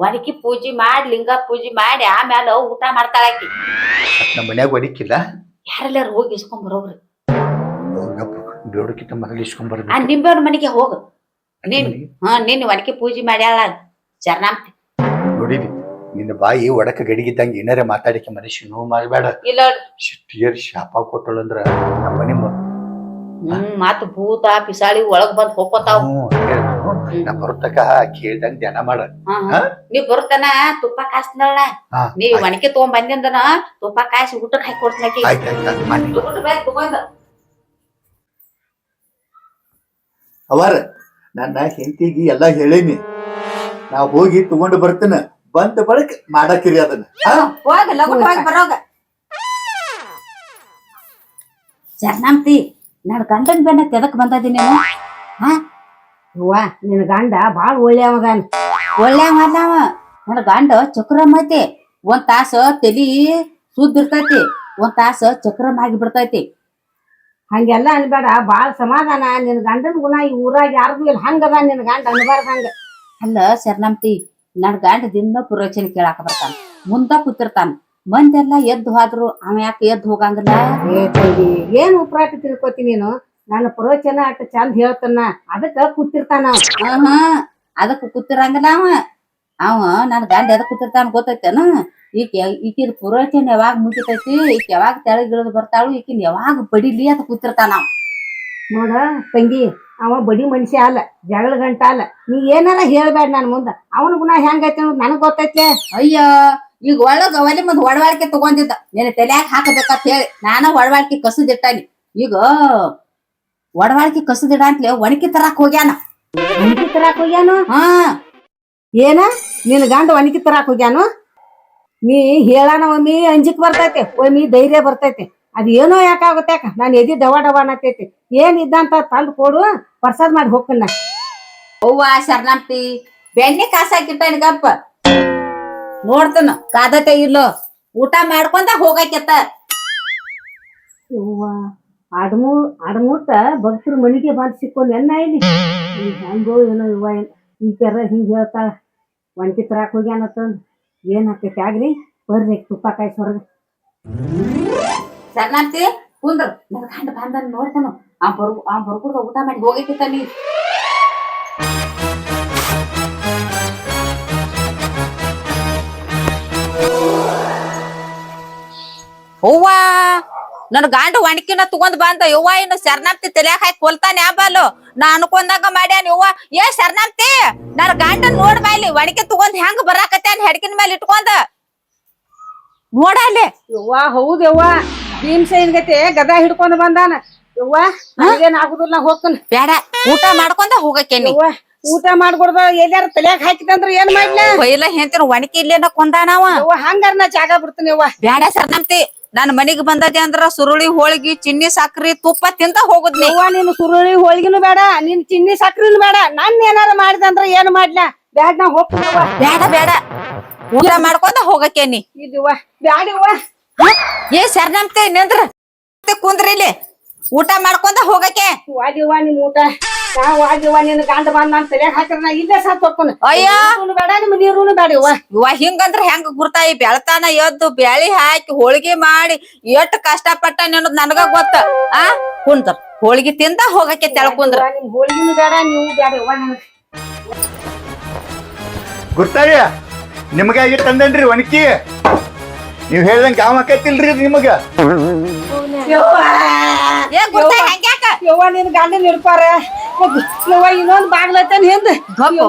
ಒಣಕಿ ಪೂಜೆ ಮಾಡಿ ಲಿಂಗ ಪೂಜೆ ಮಾಡಿ ಆಮ್ಯಾಲ ಊಟ ಮಾಡ್ತಾಳಕಿ. ನಮ್ಮ ಮನ್ಯಾಗ ಒಣಕಿಲ್ಲ. ಯಾರೆಲ್ಲಾರು ಹೋಗಿ ಇಸ್ಕೊಂಡ್ ಬರೋಬ್ರಿ. ಬೇಡಕ್ಕಿಂತ ಮೊದಲು ಇಸ್ಕೊಂಡ್ ಬರ್ಬೇಕು. ಆ ನಿಂಬೆಯವ್ರ ಮನೆಗೆ ಹೋಗು. ನಿನ್ನ ಒಣಕಿ ಪೂಜೆ ಮಾಡ್ಯಾಳ ಶರಣಾಮ್ತಿ. ನೋಡಿದಿ ನಿನ್ನ ಬಾಯಿ ಒಡಕ ಗಡಿಗಿದ್ದಂಗ ಏನಾರ ಮಾತಾಡಿಕೆ ಮನುಷ್ಯ ನೋವು ಮಾಡಬೇಡ. ಇಲ್ಲ ಶಿಟ್ಟಿಯರ್ ಶಾಪ ಕೊಟ್ಟಳಂದ್ರ ನಮ್ಮ ಮನೆ ಮತ್ ಭೂತ ಪಿಸಾಳಿ ಒಳಗ್ ಬಂದ್ ಹೋಗ್ಕೋತಾವ. ನಾ ಬರುತ್ತಕ ಕೇಳ್ದಂಗ ಧ್ಯಾನ ಮಾಡ. ನೀ ಬರುತ್ತಾನ ತುಪ್ಪ ಕಾಸ್ತಿನಲ್ಲ, ನೀ ಒಣಕೆ ತಗೊಂಡ್ ಬಂದಿಂದನ ತುಪ್ಪ ಕಾಯಿಸಿ ಊಟಕ್ಕೆ ಹಾಕಿ ಕೊಡ್ತೀನಿ. ಅವರ ನನ್ನ ಹೆಂಡತಿಗೆ ಎಲ್ಲಾ ಹೇಳೇನಿ, ನಾ ಹೋಗಿ ತಗೊಂಡು ಬರ್ತೇನೆ. ಬಂದ ಬಳಕ ಮಾಡಾಕಿರಿ ಅದನ್ನ. ಹೋಗ ಲಗು ಹೋಗಿ ಬರೋಗ. ಶರಣಾಮ್ತಿ, ನನ್ ಗಂಡನ್ ಬೆನ್ನ ತೆದಕ್ ಬಂದದಿ ನೀನು. ಅವ್ವ ನಿನ್ ಗಂಡ ಬಾಳ ಒಳ್ಳೆಯವದಾನ. ಒಳ್ಳೆವ ನನ್ ಗಂಡ ಚಕ್ರಮ್ ಐತಿ. 1 ತಾಸ ತಲಿ ಸುದ್ದ ಇರ್ತೈತಿ, 1 ತಾಸ ಚಕ್ರಮ್ ಆಗಿ ಬಿಡ್ತೈತಿ. ಹಂಗೆಲ್ಲ ಅನ್ಬೇಡ, ಬಾಳ ಸಮಾಧಾನ. ನಿನ್ ಗಂಡನ ಗುಣ ಈ ಊರಾಗ ಯಾರ್ದು ಇಲ್ಲ. ಹಂಗದ ನಿನ್ ಗಂಡ ಅನ್ಬಾರ್ದ ಹಂಗ. ಅಲ್ಲ ಶರಣಾಮ್ತಿ, ನನ್ ಗಂಡ ದಿನ ಪುರೋಚನೆ ಕೇಳಾಕ ಬರ್ತಾನ, ಮುಂದ ಕೂತಿರ್ತಾನ. ಮಂದೆಲ್ಲ ಎದ್ದು ಹೋದ್ರು ಅವ ಯಾಕೆ ಎದ್ದು ಹೋಗಂಗಿಲ್ಲ? ಏ ತಂಗಿ ಏನ್ ಉಪರಾಟ ತಿಳ್ಕೊತಿ ನೀನು? ನನ್ನ ಪ್ರವಚನ ಅಷ್ಟ ಚಂದ ಹೇಳ್ತಾನ, ಅದಕ್ಕ ಕೂತಿರ್ತಾನ ಅವ. ಅದಕ್ಕೆ ಕೂತಿರಂಗಿಲ್ಲ ಅವ ನನ್ ಗಂಡ ಎದಕ್ ಕೂತಿರ್ತಾನ ಗೊತ್ತೈತೇನ? ಈಕಿದ ಪುರೋಚನ ಯಾವಾಗ ಮುಗಿತೈತಿ, ಈಕ ಯಾವಾಗ ತೆಳಗಿಳಿದು ಬರ್ತಾಳು, ಈಕಿನ ಯಾವಾಗ ಬಡಿಲಿ ಅಂತ ಕೂತಿರ್ತಾನ ಅವ. ನೋಡ ತಂಗಿ, ಅವ ಬಡಿ ಮನುಷ್ಯ ಅಲ್ಲ, ಜಗಳ ಗಂಟ ಅಲ್ಲ. ನೀ ಏನಾರ ಹೇಳ್ಬೇಡ ನನ್ ಮುಂದ. ಅವನ ಗುಣ ಹೆಂಗೈತೆ ಅನ್ನೋದು ನನಗ್ ಗೊತ್ತೈತೆ. ಅಯ್ಯ ಈಗ ಒಳಗ ಒಲಿ ಮುಂದ್ ಒಡವಾಳಿಕೆ ತಗೊಂಡಿದ್ದ ನೀನ್ ತಲ್ಯಾಗ ಹಾಕಬೇಕಂತ ಹೇಳಿ ನಾನ ಒಡವಾಳಿಕೆ ಕಸದಿಟ್ಟಾನಿ. ಈಗ ಒಡವಾಳಿಕೆ ಕಸದಿಡ ಅಂತಲೇ ಒಣಕಿ ತರಾಕ್ ಹೋಗ್ಯಾನ. ಒಣಗಿ ತರಾಕ್ ಹೋಗ್ಯಾನು? ಏನ ನಿನ್ ಗಂಡ ಒಣಗಿ ತರಾಕ್ ಹೋಗ್ಯಾನು? ನೀ ಹೇಳಾನ ಒಮ್ಮಿ ಅಂಜಿಕ್ ಬರ್ತೈತೆ, ಒಮ್ಮಿ ಧೈರ್ಯ ಬರ್ತೈತೆ. ಅದ್ ಏನೋ ಯಾಕಾಗುತ್ತೆ, ನಾನು ಎದಿ ಡವ ಡವ ಅನ್ನತೈತಿ. ಏನ್ ಇದ್ದಂತ ತಂದ್ ಕೊಡು, ಪ್ರಸಾದ್ ಮಾಡಿ ಹೋಗ್ಕನ್ನ. ಅವ್ವ ಶರಣಾರ್ಥಿ ಬೆಣ್ಣೆ ಕಾಸಾಕಿಟ್ಟಾನ ಗಪ್ಪ ನೋಡ್ತಾನ ಕಾದತೆ ಇಲ್ಲೋ, ಊಟ ಮಾಡ್ಕೊಂಡ ಹೋಗಾಕೆತ್ತ. ಯವ್ವ ಅಡಮೂಟ ಭಕ್ತರ ಮನಿಗೆ ಬಂದ್ ಸಿಕ್ಕೊಂಡ್ ಎನ್ನ ಇಲ್ಲಿ ಹೆಂಗೋ ಏನೋ ಇವ ಈ ಕೆರ ಹಿಂಗ್ ಹೇಳ್ತಾಳ. ಒಣಗಿ ತರಾಕ್ ಹೋಗ್ಯಾನತ್ತಂದ್ ಏನ್ ಹಾಕೈತಿ ಆಗ್ರಿ, ಬರ್ರಿ ತುಪ್ಪ ಕಾಯ್ಸಿ ಹೊರಗ. ಶರಣಾರ್ಥಿ ಕುಂದ್ರ ನನ್ ಗಂಡ ಬಂದ ನೋಡ್ತಾನ. ಆ ಬರ್ಕುಡ್ದ ಊಟ ಮಾಡಿ ಹೋಗೈತಿತ್ತ ನೀ. ಅವ್ವ ನನ್ ಗಂಡ ಒಣಕಿನ ತಗೊಂಡ್ ಬಂದ. ಯವ್ವ ಇನ್ನು ಶರಣಾರ್ಥಿ ತಲ್ಯಾಕ ಹಾಕಿ ಕೊಲ್ತಾನೆ ಬಾಲು. ನಾ ಅನ್ಕೊಂಡಾಗ ಮಾಡ್ಯಾನ. ಯವ್ವ ಏ ಶರಣಾರ್ಥಿ ನನ್ ಗಂಡ ನೋಡ್ ಬಾಯ್ಲಿ ಒಣಕೆ ತಗೊಂಡ್ ಹೆಂಗ್ ಬರಾಕತ್ಯಾನ ಹೆಡ್ಕಿನ ಮೇಲೆ ಇಟ್ಕೊಂಡ ನೋಡಲ್ಲಿ. ಯವ್ವ ಹೌದ್ ಯವ್ವ, ಭೀಮಸೇನ್ ಗತೆ ಗದಾ ಹಿಡ್ಕೊಂಡ್ ಬಂದಾನ. ಯವ್ವ ನನಗೇನ್ ಆಗುದಿಲ್ಲ, ಹೋಗ್ತಾನ. ಬೇಡ ಊಟ ಮಾಡ್ಕೊಂಡ ಹೋಗಕ್ಕೇನಿ. ಯವ್ವ ಊಟ ಮಾಡ್ಕೊಡ್ದ ಎಲ್ಲಾರ ತಲ್ಯಾಗ ಹಾಕಿದಂದ್ರ ಏನ್ ಮಾಡ್ಲ? ಬೈಲ ಹೇಳ್ತೀನಿ ಒಣಕಿ ಇಲ್ಲೇನ ಕೊಂದಾನವ. ಯವ್ವ ಹಂಗಾರ ನಾ ಜಾಗ ಬಿಡ್ತೀನಿ. ಯವ್ವ ಬೇಡ ಶರಣಾರ್ಥಿ, ನನ್ ಮನಿಗ್ ಬಂದದೆ ಅಂದ್ರ ಸುರುಳಿ ಹೋಳಿಗಿ ಚಿನ್ನಿ ಸಕ್ರಿ ತುಪ್ಪ ತಿಂತ ಹೋಗುದ್ನಿ. ಯವ್ವ ನೀನು ಸುರುಳಿ ಹೋಳಿಗೆನು ಬೇಡ, ನೀನ್ ಚಿನ್ನಿ ಸಕ್ರಿನು ಬೇಡ. ನಾನ್ ಏನಾರ ಮಾಡಿದಂದ್ರ ಏನ್ ಮಾಡ್ಲ? ಬ್ಯಾಡ ನಾ ಹೋಗ್ತೀನಿ. ಬೇಡ ಬೇಡ ಊಟ ಮಾಡ್ಕೊಂಡ ಹೋಗಕ್ಕೇನಿ. ಇದ್ಯವ್ವ ಬ್ಯಾಡವ್ವ. ಏ ಶರಣಾರ್ಥಿ ನಿಂದ್ರ ಕುಂದ್ರಿ ಇಲ್ಲಿ ಊಟ ಮಾಡ್ಕೊಂಡ ಹೋಗಕ್ಕೆ. ವಾದಿವ್ವ ನಿಮ್ ಊಟ ನಾ ವಾದಿವ್ವ. ನಿನ್ ಗಂಡ ಬಂದ್ ನಾನ್ ತಲ್ಯಾಗ ಹಾಕಿರ ನಾ ಇಲ್ಲೇ ಸಾತ್ ಹೋಗ್ತಾನ. ಅಯ್ಯೋ ಬೇಡ ನಿಮ್ ನೀರುನು ಬೇಡ. ಯವ್ವ ಇವ ಹಿಂಗಂದ್ರ ಹೆಂಗ ಗುರ್ತಾಯಿ? ಬೆಳತಾನ ಎದ್ದು ಬ್ಯಾಳಿ ಹಾಕಿ ಹೋಳಿಗೆ ಮಾಡಿ ಎಷ್ಟ್ ಕಷ್ಟ ಪಟ್ಟ ಅನ್ನೋದ್ ನನಗ ಗೊತ್ತ. ಕುಂದ್ರ ಹೋಳಿಗೆ ತಿಂದ ಹೋಗಕ್ಕೆ ತೆಳ್ಕುಂದ್ರ. ನಿಮ್ ಹೋಳಿಗೆನು ಬೇಡ, ನೀವು ಬೇಡ. ಯವ್ವ ನನಗ್ ಗುರ್ತಾಯ ನಿಮಗಾಗಿ ತಂದನ್ರಿ ಒಣಕಿ. ನೀವ್ ಹೇಳ್ದಂಗ ಕಾಮ ಆಕೈತಿಲ್ರಿ ನಿಮಗ. ಏ ಗುರ್ತಾಯಿ ಹಂಗ್ಯಾಕ? ಯವ್ವ ನಿನ್ ಗಂಡನ ಇಡ್ಪಾರ. ಯವ್ವ ಇನ್ನೊಂದ್ ಬಾಗ್ಲತ್ತೇನ್ ಹಿಂದ್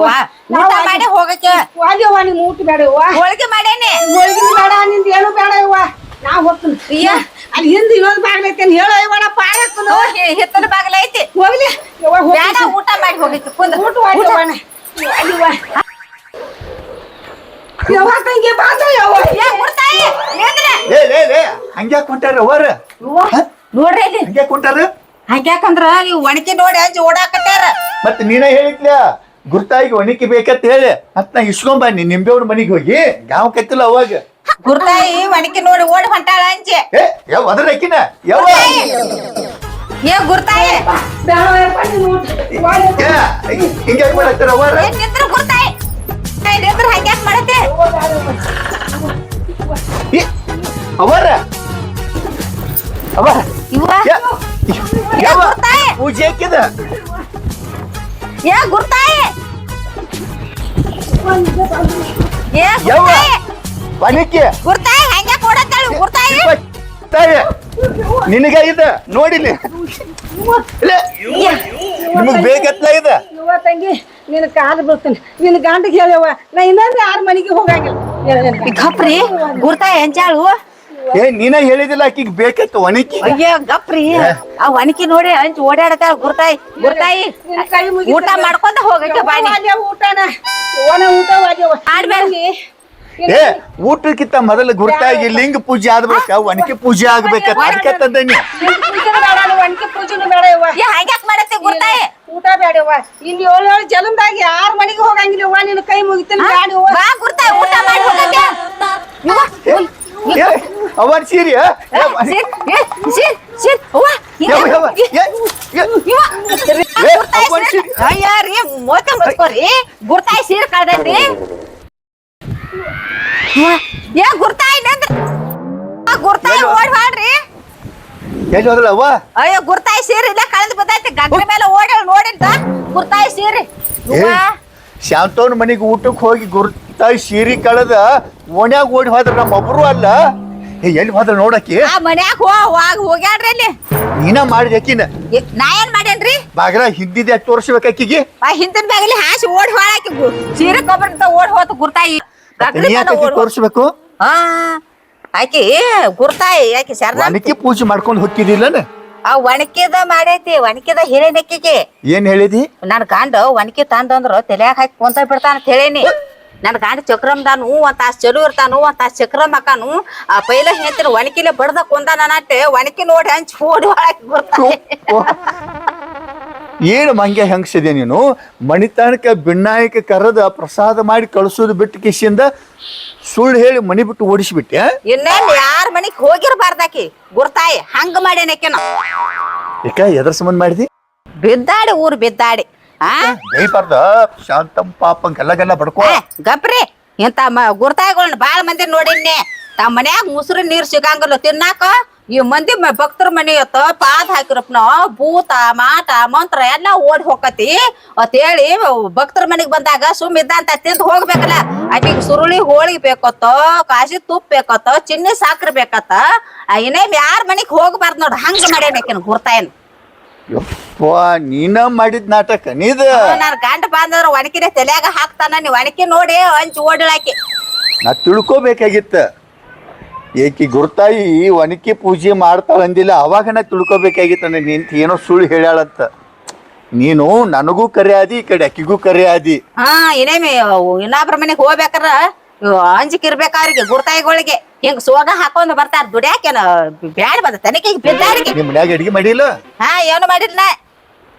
ಊಟ ಮಾಡಿ ಹೋಗಕ್ಕೆ. ವಾದಿವ್ವ ನಿಮ್ ಊಟ ಬೇಡ. ಯವ್ವ ಹೋಳಿಗೆ ಮಾಡೇನಿ. ಹೋಳಿಗೆನು ಬೇಡ, ನಿಂದ ಏನು ಬೇಡ. ಯವ್ವ ನಾ ಹೋಗ್ತೀನಿ. ಅಲ್ಲಿ ಹಿಂದ್ ಇನ್ನೊಂದ್ ಬಾಗ್ಲೈತೇನ್ ಹೇಳ. ಯವ್ವ ನಾ ಪಾರಕ್ಕನು ಹಿತ್ತಲ ಬಾಗಲ ಐತಿ ಹೋಗ್ಲಿ. ಯವ್ವ ಬೇಡ ಊಟ ಮಾಡಿ ಹೋಗಕ್ಕೆ ಕುಂದ್ರ. ಊಟ ವಾದಿವ್ವ. ಯವ್ವ ತಂಗಿ ಬಾತ. ಯವ್ವ ಏ ಗುರ್ತಾಯಿ ನಿಂದ್ರ. ಲೇ ಹಂಗ್ಯಾಕ್ ಹೊಂಟಾರ ಅವರ? ನೋಡ್ರಿ ಇಲ್ಲಿ ಹಂಗ್ಯಾಕ್ ಹೊಂಟಾರ? ಹಂಗ್ಯಾಕಂದ್ರ ನೀವು ಒಣಕಿ ನೋಡಿ ಅಂಜಿ ಓಡಾಕತ್ಯಾರ. ಮತ್ ನೀನೇ ಹೇಳಿದ್ಲ ಗುರ್ತಾಯಿಗೆ ಒಣಕಿ ಬೇಕಂತ ಹೇಳಿ ಮತ್ ನಾ ಇಸ್ಕೊಂಡ್ ಬನ್ನಿ ನಿಂಬೆವ್ನ ಮನಿಗ್ ಹೋಗಿ ಗಾವ್ ಕತ್ತಿಲ್ಲ ಅವಾಗ. ಗುರ್ತಾಯಿ ಒಣಕಿ ನೋಡಿ ಓಡಿ ಹೊಂಟಾಳ ಅಂಜಿ. ಯಾವ ಅದ್ರ ಅಕ್ಕಿನ ಯಾವ ಏ ಗುರ್ತಾಯಿ ಹಿಂಗ್ಯಾಕ್ ಮಾಡಾಕ್ತಾರ ಅವರ? ಏನ್ ನಿಂತ್ರ ಗುರ್ತಾಯಿ ನಿಂತ್ರ ಹಂಗ್ಯಾಕ್ ಮಾಡತ್ತೆ? ಅವರ ಅವರ ಇವ ಯಾವ ಗುರ್ತಾಯಿ ಪೂಜೆ ಹಾಕಿದ? ಏ ಗುರ್ತಾಯಿ ಏ ಯಾವ ಗುರ್ತಾಯಿ ಒಣಕಿ ಗುರ್ತಾಯಿ ಹಂಗ್ಯಾಕ್ ಓಡತ್ತಾಳು? ಗುರ್ತಾಯಿ ನಿನಗ ಇದ ನೋಡಿಲಿ ನಿಮಗ್ ಬೇಕತ್ಲ ಇದ. ಯವ್ವ ತಂಗಿ ನಿನ್ ಕಾಲ್ ಬೀಳ್ತೀನಿ. ನಿನ್ ಗಂಡಗೆ ಹೇಳವ್ವ ನಾ ಇನ್ನೊಂದು 6 ಮನೆಗೆ ಹೋಗಂಗಿಲ್ಲ. ಗಪ್ರಿ ಗುರ್ತಾಯಿ ಅಂಜಾಳು. ನೀನ ಹೇಳಿದಿಲ್ಲ ಆಕಿಗ್ ಬೇಕತ್ತು ಒಣಕಿ. ಅಯ್ಯ ಗಪ್ರಿ ಆ ಒಣಕಿ ನೋಡಿ ಅಂಜಿ ಓಡಾಡತ್ತಾಳ. ಗುರ್ತಾಯಿ ಗುರ್ತಾಯಿ ಊಟ ಮಾಡ್ಕೊಂಡ ಹೋಗಕ್ಕೆ ಬಾನಿ. ಊಟನ ಊಟ ವಾದ್ಯವ್ವ ಆಡ್ಬೇಡಿ. ಊಟಕ್ಕಿಂತ ಮೊದಲು ಗುರ್ತಾಗಿ ಲಿಂಗ ಪೂಜೆ ಆದ್ಬೇಕ, ಒಣಕಿ ಪೂಜೆ ಆಗ್ಬೇಕಂತ ಅದಕ್ಕೆ ತಂದನಿ. ಒಣಕೆ ಪೂಜೆನು ಬೇಡ. ಯವ್ವ ಹಂಗ್ಯಾಕ್ ಮಾಡತ್ತೆ ಗುರ್ತಾಯಿ? ಊಟ ಬೇಡವ್ವ. ಇನ್ 7 ಜಲಮ್ದಾಗಿ 6 ಮನೆಗೆ ಹೋಗಂಗಿಲ್ಲವ್ವ. ನಿನ್ನ ಕೈ ಮುಗಿತೀನಿ. ಬೇಡವ್ವ ಬಾ ಗುರ್ತಾಯಿ ಊಟ ಮಾಡಿ ಹೋಗಕ್ಕೆ. ಅವನ್ ಸೀರಿ ಗುರ್ತಾಯಿ ಸೀರೆ ಕಳ್ದೈತಿ. ಏ ಗುರ್ತಾಯಿ ಗುರ್ತಾಯಿ ಓಡ್ ಹಾಡ್ರಿ ಎಲ್ಲಿ ಹೋದ್ರಲ್ಲ ಅವ್ವ ಅಯ್ಯೋ ಗುರ್ತಾಯಿ ಸೀರೆ ಇಲ್ಲ ಕಳೆದು ಬದೈತಿ ಗಂಗರ ಮೇಲೆ ಓಡಿ ನೋಡಿದ್ದ ಗುರ್ತಾಯಿ ಸೀರೆ ಶಾಂತವನ ಮನೆಗೆ ಊಟಕ್ಕೆ ಹೋಗಿ ಗುರ್ತಾಯಿ ಸೀರೆ ಕಳೆದ ಓಣ್ಯಾಗ ಓಡಿ ಹೋದ್ರ ನಮ್ಮೊಬ್ರು ಅಲ್ಲ ಎಲ್ಲಿ ಹೋದ್ರ ನೋಡಕ್ಕೆ ಆ ಮನ್ಯಾಗ ಹೋಗ್ಯಾಡ್ರಿ ಅಲ್ಲಿ ನೀನ ಮಾಡಿದ ಅಕ್ಕಿನ ನಾ ಏನ್ ಮಾಡೇನ್ರಿ ಬಾಗ್ರ ಹಿಂದಿದೆ ತೋರ್ಸ್ಬೇಕು ಅಕ್ಕಿಗೆ ಹಿಂದಿನ ಬ್ಯಾಗಲಿ ಹಾಸಿ ಓಡಿ ಹೋಳಾಕಿ ಸೀರೆ ಕೊಬ್ಬರಿಂದ ಓಡಿ ಹೋತು ಗುರ್ತಾಯಿ ಗಂಗರ ಮೇಲೆ ಓಡಿ ತೋರ್ಸ್ಬೇಕು ಹಾ ಆಕಿ ಗುರ್ತಾಯಿ ಆಕಿ ಶರಣ ಒಣಕಿ ಪೂಜೆ ಮಾಡ್ಕೊಂಡು ಹೋಗಿದಿಲ್ಲ ಆ ಒಣಕಿದ ಮಾಡೈತಿ ಒಣಕಿದ ಹಿರೇನಕ್ಕಿಗೆ ಏನ್ ಹೇಳಿದಿ ನನ್ ಗಂಡ ಒಣಕಿ ತಂದಂದ್ರ ತಲ್ಯಾಗ ಹಾಕಿ ಕುಂತ ಬಿಡ್ತಾನ ಅಂತ ಹೇಳೇನಿ ನನ್ ಗಂಡ ಚಕ್ರಮ್ದಾನು ಒಂದ್ ತಾಸ್ ಚಲು ಇರ್ತಾನು ಒಂದ್ ತಾಸ್ ಚಕ್ರಮ್ ಹಾಕಾನು ಆ ಪೈಲ ಹೇಳ್ತೀನಿ ಒಣಕಿಲೆ ಬಡ್ದ ಕುಂದಾನ ನಟ್ಟೆ ಒಣಕಿ ನೋಡಿ ಹಂಚ್ ಓಡಿ ಒಳಕ್ ಬರ್ತಾನೆ ಏನು ಮಂಗ್ಯ ಹೆಂಗ್ಸಿದೆ ನೀನು ಮಣಿತಾಣಕ್ಕೆ ಬಿಣ್ಣಾಯಕ ಕರೆದ ಪ್ರಸಾದ ಮಾಡಿ ಕಳ್ಸೋದು ಬಿಟ್ಟು ಕಿಶಿಂದ ಸುಳ್ಳು ಹೇಳಿ ಮನಿ ಬಿಟ್ಟು ಓಡಿಸ್ಬಿಟ್ಟೆ ಇನ್ನೇನ್ ಯಾರ ಮನಿಗ್ ಹೋಗಿರ್ಬಾರ್ದಾಕಿ ಗುರ್ತಾಯಿ ಹಂಗ ಮಾಡ್ಯಾನಕಿನ ಯಾಕ ಎದ್ರ ಸಂಬಂಧ ಮಾಡಿದಿ ಬಿದ್ದಾಡಿ ಊರ್ ಬಿದ್ದಾಡಿ ಆ ಬೈಬಾರ್ದ ಶಾಂತಂ ಪಾಪಂ ಗಲ್ಲ ಬಡ್ಕೋ ಗಪ್ರಿ ಇಂತ ಗುರ್ತಾಯಿಗಳನ್ನ ಬಾಳ ಮಂದಿ ನೋಡಿನ್ನೆ ತಮ್ಮ ಮನ್ಯಾಗ ಮುಸ್ರಿ ನೀರ್ ಸಿಗಂಗಿಲ್ಲ ತಿನ್ನಾಕ ಈ ಮಂದಿ ಭಕ್ತರ ಮನಿ ಇತ್ತ ಪಾದ ಹಾಕಿರಪ್ನ ಭೂತ ಮಾಟ ಮಂತ್ರ ಎಲ್ಲಾ ಓಡಿ ಹೋಗತಿ ಅಂತ ಹೇಳಿ ಭಕ್ತರ ಮನಿಗ್ ಬಂದಾಗ ಸುಮ್ ಇದ್ದಂತ ತಿಂದು ಹೋಗ್ಬೇಕಲ್ಲ ಆಕಿಗೆ ಸುರುಳಿ ಹೋಳಿಗೆ ಬೇಕತ್ತ ಕಾಸಿ ತುಪ್ಪ ಬೇಕತ್ತ ಚಿನ್ನಿ ಸಾಕ್ರಿ ಬೇಕತ್ತ ಇನ್ನೇಮ್ ಯಾರ ಮನಿಗ್ ಹೋಗ್ಬಾರ್ದು ನೋಡ್ರಿ ಹಂಗ ಮಾಡ್ಯಾನಕಿನ ಗುರ್ತಾಯನ್ ಯಪ್ಪ ನೀನ ಮಾಡಿದ ನಾಟಕ ನೀದ ನನ್ ಗಂಡ ಬಂದ್ರ ಒಣಕಿನ ತಲೆಯಾಗ ಹಾಕ್ತಾನ ನೀವ್ ಒಣಕಿ ನೋಡಿ ಹಂಚಿ ಓಡಿಳಾಕಿ ನಾ ತಿಳ್ಕೊಬೇಕಾಗಿತ್ತ ಏಕಿ ಗುರ್ತಾಯಿ ಒಣಕಿ ಪೂಜೆ ಮಾಡ್ತಾಳ ಅಂದಿಲ್ಲ ಅವಾಗ ನಾ ತಿಳ್ಕೊಬೇಕಾಗಿತ್ತ ನಿಂತ ಏನೋ ಸುಳ್ಳು ಹೇಳ್ಯಾಳಂತ ನೀನು ನನಗೂ ಕರೆ ಆದಿ ಈ ಕಡೆ ಅಕ್ಕಿಗೂ ಕರೆ ಆದಿ ಹಾ ಇನ್ನೇಮಿ ಇನ್ನೊಬ್ರ ಮನೆಗ್ ಹೋಗ್ಬೇಕಾರ ಅಂಜಿಕ್ ಇರ್ಬೇಕಾವ್ರಿಗೆ ಗುರ್ತಾಯಿಗಳಿಗೆ ಹಿಂಗ್ ಸೋಗ ಹಾಕೊಂಡ್ ಬರ್ತಾರ ದುಡ್ಯಾಕೇನ ಬ್ಯಾಡ ಬಂದ ತನಿಖೆಗೆ ಬಿದ್ದಾರಿಗೆ ನಿಮ್ ಮನ್ಯಾಗ ಅಡಿಗೆ ಮಾಡಿಲ್ಲ ಹಾ ಏನು ಮಾಡಿಲ್ಲ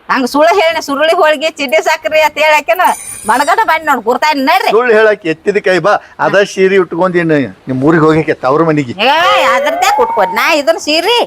ಹಂಗ ಸುಳ್ಳು ಹೇಳಿ ಸುರುಳಿ ಹೋಳಿಗೆ ಚಿಡ್ಡಿ ಸಾಕ್ರಿ ಅಂತ ಹೇಳಾಕೇನ ಮನಗಡ ಬಂದ್ ನೋಡ್ ಗುರ್ತಾಯಿ ನಡ್ರಿ ಸುಳ್ಳು ಹೇಳಕ್ ಎತ್ತಿದ ಕೈ ಬಾ ಅದ ಸೀರೆ ಉಟ್ಕೊಂಡಿ ನಿಮ್ ಊರಿಗೆ ಹೋಗಕ್ಕೆ ತವ್ರ ಮನಿಗೆ ಅದ್ರದ್ದೇ ಕುಟ್ಕೋದ್ ನಾ ಇದನ್ನ ಸೀರಿ